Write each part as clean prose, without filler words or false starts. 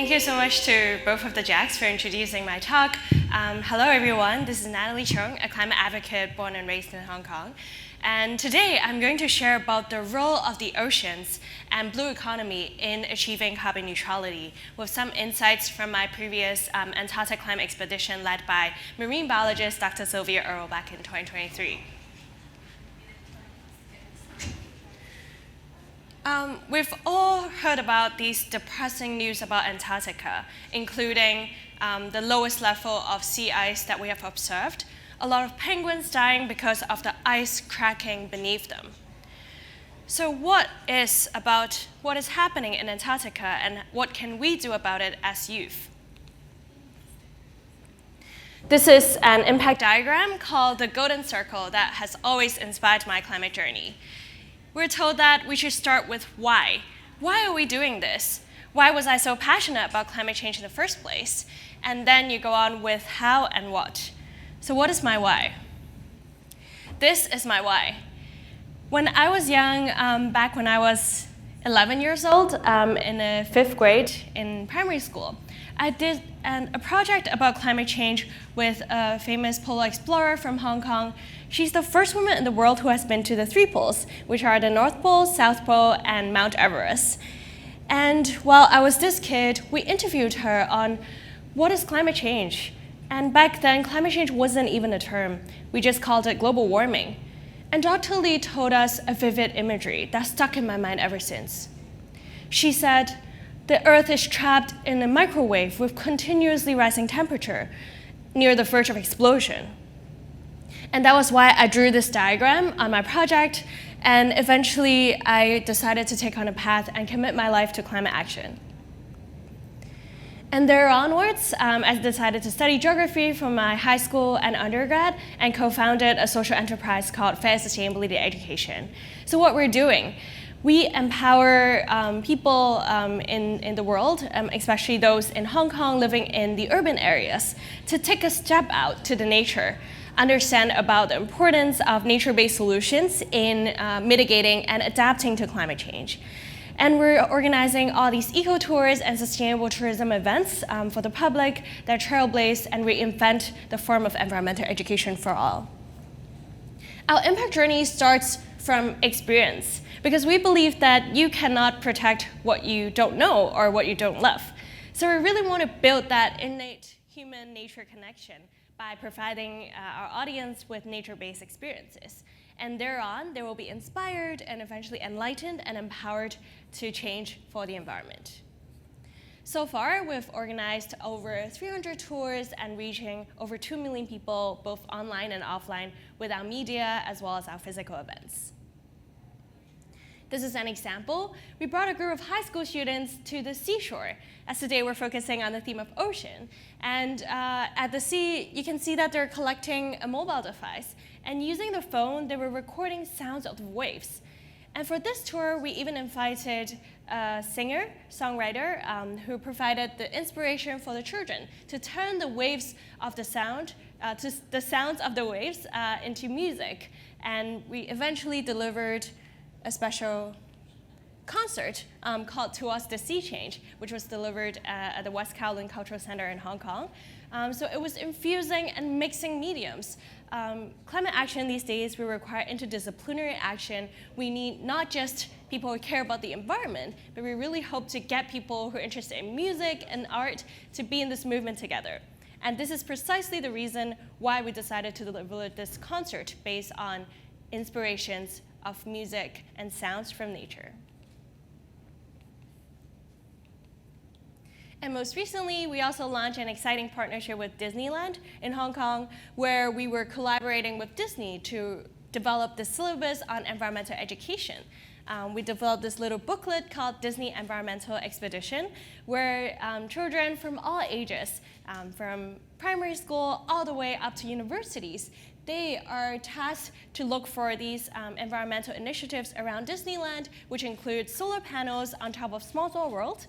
Thank you so much to both of the Jacks for introducing my talk. Hello everyone, this is Natalie Chung, a climate advocate born and raised in Hong Kong. And today I'm going to share about the role of the oceans and blue economy in achieving carbon neutrality with some insights from my previous Antarctic Climate Expedition led by marine biologist Dr. Sylvia Earle back in 2023. We've all heard about these depressing news about Antarctica, including the lowest level of sea ice that we have observed, a lot of penguins dying because of the ice cracking beneath them. So what is happening in Antarctica and what can we do about it as youth? This is an impact diagram called the Golden Circle that has always inspired my climate journey. We're told that we should start with why. Why are we doing this? Why was I so passionate about climate change in the first place? And then you go on with how and what. So what is my why? This is my why. When I was young, back when I was 11 years old, in the 5th grade in primary school, I did a project about climate change with a famous polar explorer from Hong Kong. She's the first woman in the world who has been to the 3 poles, which are the North Pole, South Pole, and Mount Everest. And while I was this kid, we interviewed her on what is climate change. And back then, climate change wasn't even a term. We just called it global warming. And Dr. Lee told us a vivid imagery that stuck in my mind ever since. She said, the Earth is trapped in a microwave with continuously rising temperature near the verge of explosion. And that was why I drew this diagram on my project, and eventually I decided to take on a path and commit my life to climate action. And there onwards, I decided to study geography from my high school and undergrad and co-founded a social enterprise called Fair Sustainability Education. So what we're doing, we empower people in the world, especially those in Hong Kong living in the urban areas, to take a step out to the nature, understand about the importance of nature-based solutions in mitigating and adapting to climate change. And we're organizing all these eco-tours and sustainable tourism events for the public that trailblaze and reinvent the form of environmental education for all. Our impact journey starts from experience, because we believe that you cannot protect what you don't know or what you don't love. So we really want to build that innate human-nature connection by providing our audience with nature-based experiences. And thereon, they will be inspired and eventually enlightened and empowered to change for the environment. So far, we've organized over 300 tours and reaching over 2 million people, both online and offline, with our media as well as our physical events. This is an example. We brought a group of high school students to the seashore, as today we're focusing on the theme of ocean. And at the sea, you can see that they're collecting a mobile device. And using the phone, they were recording sounds of the waves. And for this tour, we even invited a singer, songwriter, who provided the inspiration for the children to turn the waves of the sound, the sounds of the waves into music. And we eventually delivered a special concert called Towards the Sea Change, which was delivered at the West Kowloon Cultural Center in Hong Kong. So it was infusing and mixing mediums. Climate action these days, we require interdisciplinary action. We need not just people who care about the environment, but we really hope to get people who are interested in music and art to be in this movement together. And this is precisely the reason why we decided to deliver this concert based on inspirations of music and sounds from nature. And most recently, we also launched an exciting partnership with Disneyland in Hong Kong, where we were collaborating with Disney to develop the syllabus on environmental education. We developed this little booklet called Disney Environmental Expedition, where children from all ages, from primary school all the way up to universities, they are tasked to look for these environmental initiatives around Disneyland, which include solar panels on top of Small World.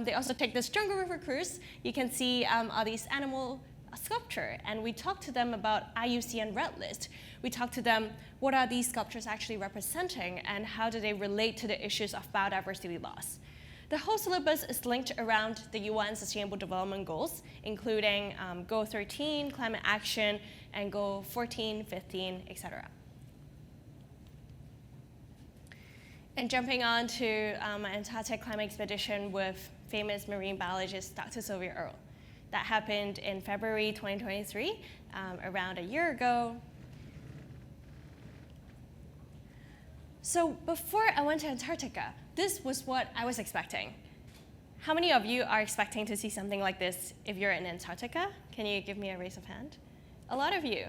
They also take this Jungle River cruise. You can see all these animal sculpture, and we talked to them about IUCN Red List. We talked to them, what are these sculptures actually representing, and how do they relate to the issues of biodiversity loss? The whole syllabus is linked around the UN Sustainable Development Goals, including Goal 13, climate action, and Goal 14, 15, etc. And jumping on to my Antarctic Climate Expedition with famous marine biologist Dr. Sylvia Earle. That happened in February 2023, around a year ago. So before I went to Antarctica, this was what I was expecting. How many of you are expecting to see something like this if you're in Antarctica? Can you give me a raise of hand? A lot of you.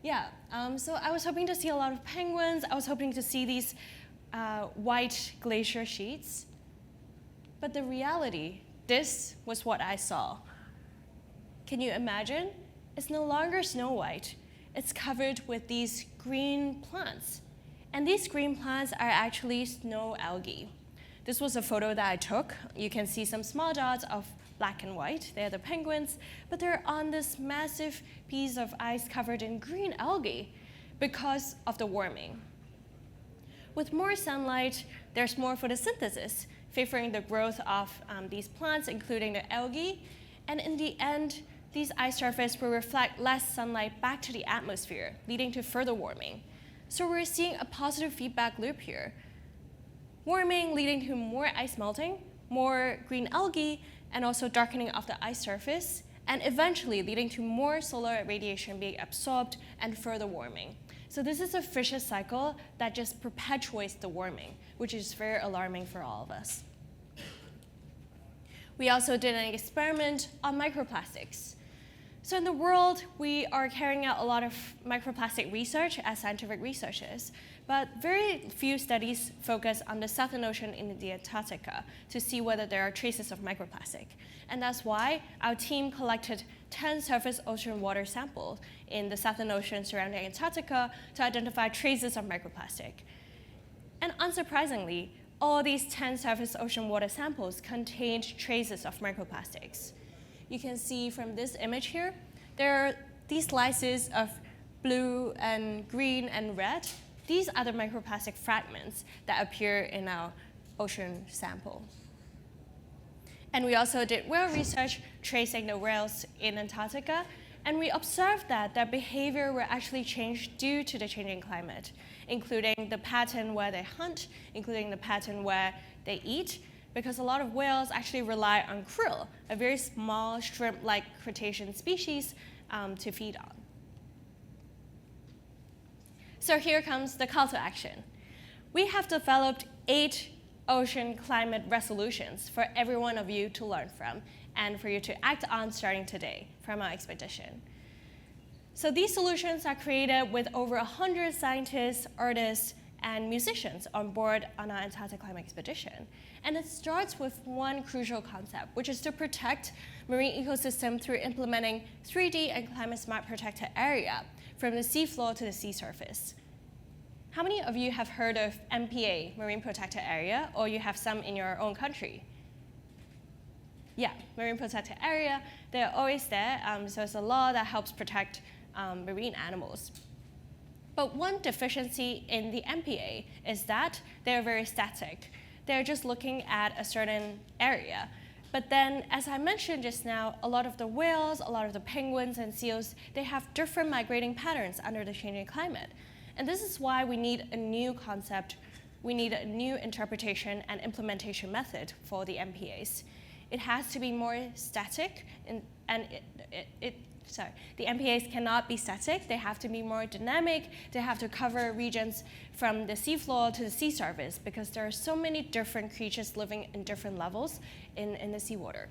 Yeah, so I was hoping to see a lot of penguins. I was hoping to see these white glacier sheets. But the reality, this was what I saw. Can you imagine? It's no longer snow white. It's covered with these green plants. And these green plants are actually snow algae. This was a photo that I took. You can see some small dots of black and white. They're the penguins, but they're on this massive piece of ice covered in green algae because of the warming. With more sunlight, there's more photosynthesis, favoring the growth of these plants, including the algae. And in the end, these ice surfaces will reflect less sunlight back to the atmosphere, leading to further warming. So we're seeing a positive feedback loop here. Warming leading to more ice melting, more green algae, and also darkening of the ice surface, and eventually leading to more solar radiation being absorbed and further warming. So this is a vicious cycle that just perpetuates the warming, which is very alarming for all of us. We also did an experiment on microplastics. So in the world, we are carrying out a lot of microplastic research as scientific researchers, but very few studies focus on the Southern Ocean in the Antarctica to see whether there are traces of microplastic. And that's why our team collected 10 surface ocean water samples in the Southern Ocean surrounding Antarctica to identify traces of microplastic. And unsurprisingly, all these 10 surface ocean water samples contained traces of microplastics. You can see from this image here, there are these slices of blue and green and red. These are the microplastic fragments that appear in our ocean sample. And we also did whale research tracing the whales in Antarctica, and we observed that their behavior will actually change due to the changing climate, including the pattern where they hunt, including the pattern where they eat, because a lot of whales actually rely on krill, a very small shrimp-like crustacean species, to feed on. So here comes the call to action. We have developed 8 ocean climate resolutions for every one of you to learn from and for you to act on starting today from our expedition. So these solutions are created with over 100 scientists, artists, and musicians on board on our Antarctic Climate Expedition. And it starts with one crucial concept, which is to protect marine ecosystem through implementing 3D and climate-smart protected area from the seafloor to the sea surface. How many of you have heard of MPA, Marine Protected Area, or you have some in your own country? Yeah, Marine Protected Area, they're always there, so it's a law that helps protect marine animals. But one deficiency in the MPA is that they're very static. They're just looking at a certain area. But then, as I mentioned just now, a lot of the whales, a lot of the penguins and seals, they have different migrating patterns under the changing climate. And this is why we need a new concept, we need a new interpretation and implementation method for the MPAs. It has to be more static, the MPAs cannot be static. They have to be more dynamic. They have to cover regions from the seafloor to the sea surface because there are so many different creatures living in different levels in the seawater.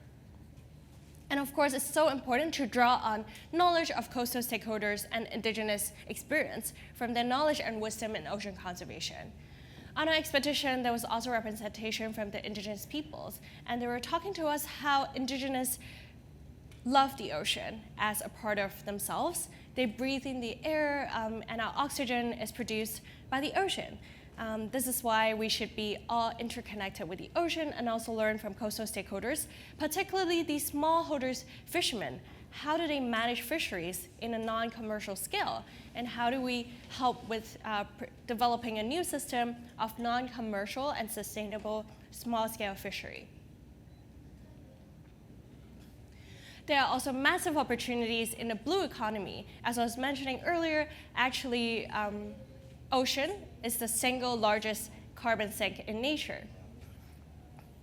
And of course, it's so important to draw on knowledge of coastal stakeholders and indigenous experience from their knowledge and wisdom in ocean conservation. On our expedition, there was also representation from the indigenous peoples, and they were talking to us how indigenous love the ocean as a part of themselves. They breathe in the air, and our oxygen is produced by the ocean. This is why we should be all interconnected with the ocean and also learn from coastal stakeholders, particularly these smallholders, fishermen. How do they manage fisheries in a non-commercial scale? And how do we help with developing a new system of non-commercial and sustainable small-scale fishery? there are also massive opportunities in the blue economy. As I was mentioning earlier, actually, ocean is the single largest carbon sink in nature.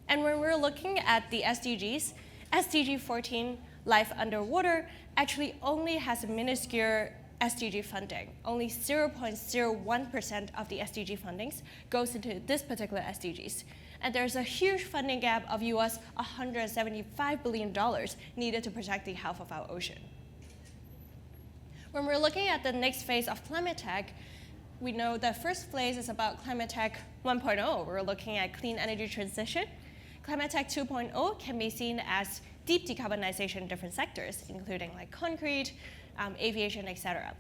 And when we're looking at the SDGs, SDG 14, life underwater, actually only has a minuscule SDG funding. Only 0.01% of the SDG fundings goes into this particular SDGs. And there's a huge funding gap of US $175 billion needed to protect the health of our ocean. When we're looking at the next phase of climate tech, we know the first phase is about climate tech 1.0. We're looking at clean energy transition. Climate tech 2.0 can be seen as deep decarbonization in different sectors, including like concrete, aviation, etc.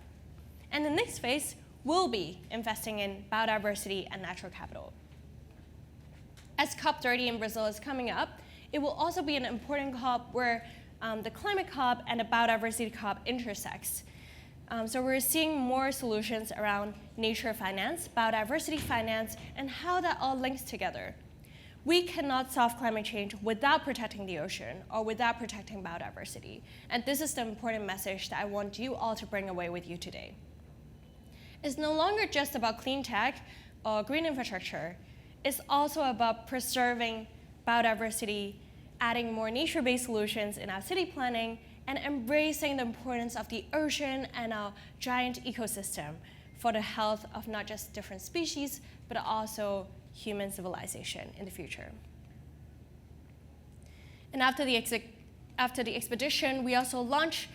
And the next phase will be investing in biodiversity and natural capital. As COP30 in Brazil is coming up, it will also be an important COP where the climate COP and the biodiversity COP intersects. So we're seeing more solutions around nature finance, biodiversity finance, and how that all links together. We cannot solve climate change without protecting the ocean or without protecting biodiversity. And this is the important message that I want you all to bring away with you today. It's no longer just about clean tech or green infrastructure. It's also about preserving biodiversity, adding more nature-based solutions in our city planning, and embracing the importance of the ocean and our giant ecosystem for the health of not just different species, but also human civilization in the future. And after the expedition, we also launched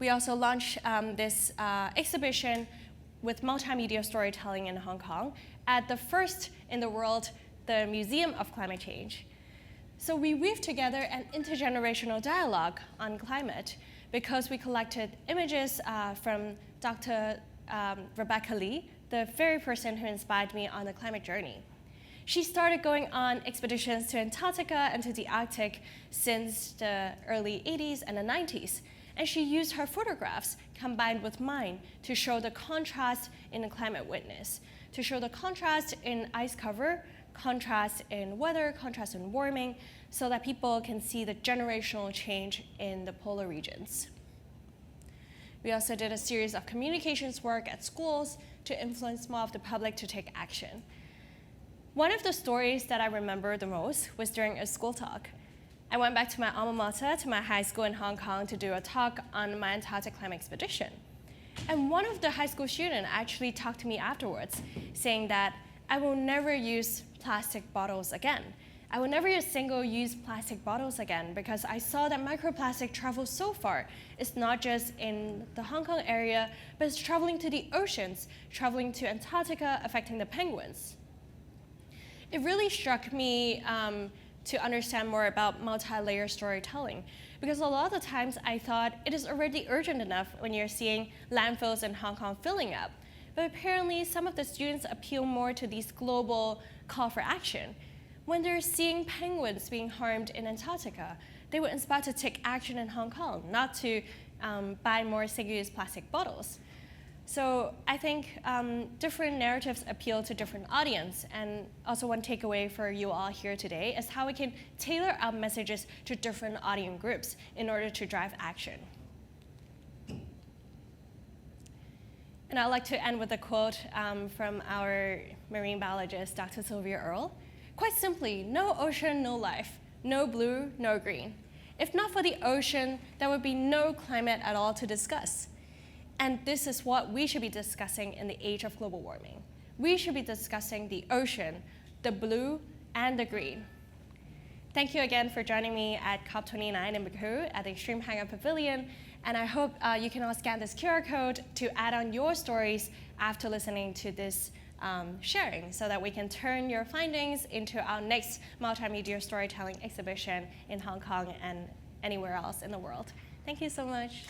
this exhibition with multimedia storytelling in Hong Kong at the first in the world, the Museum of Climate Change. So we weaved together an intergenerational dialogue on climate because we collected images from Dr. Rebecca Lee, the very person who inspired me on the climate journey. She started going on expeditions to Antarctica and to the Arctic since the early 80s and the 90s. And she used her photographs combined with mine to show the contrast in the climate witness, to show the contrast in ice cover, contrast in weather, contrast in warming, so that people can see the generational change in the polar regions. We also did a series of communications work at schools to influence more of the public to take action. One of the stories that I remember the most was during a school talk. I went back to my alma mater, to my high school in Hong Kong, to do a talk on my Antarctic Climate Expedition. And one of the high school students actually talked to me afterwards, saying that I will never use plastic bottles again. I will never use single-use plastic bottles again because I saw that microplastic travels so far. It's not just in the Hong Kong area, but it's traveling to the oceans, traveling to Antarctica, affecting the penguins. It really struck me to understand more about multi-layer storytelling, because a lot of the times I thought it is already urgent enough when you're seeing landfills in Hong Kong filling up. But apparently some of the students appeal more to these global call for action. When they're seeing penguins being harmed in Antarctica, they were inspired to take action in Hong Kong, not to buy more single-use plastic bottles. So I think different narratives appeal to different audience, and also one takeaway for you all here today is how we can tailor our messages to different audience groups in order to drive action. And I'd like to end with a quote from our marine biologist, Dr. Sylvia Earle. Quite simply, no ocean, no life. No blue, no green. If not for the ocean, there would be no climate at all to discuss. And this is what we should be discussing in the age of global warming. We should be discussing the ocean, the blue, and the green. Thank you again for joining me at COP29 in Baku at the Extreme Hangout Pavilion. And I hope you can all scan this QR code to add on your stories after listening to this sharing, so that we can turn your findings into our next multimedia storytelling exhibition in Hong Kong and anywhere else in the world. Thank you so much.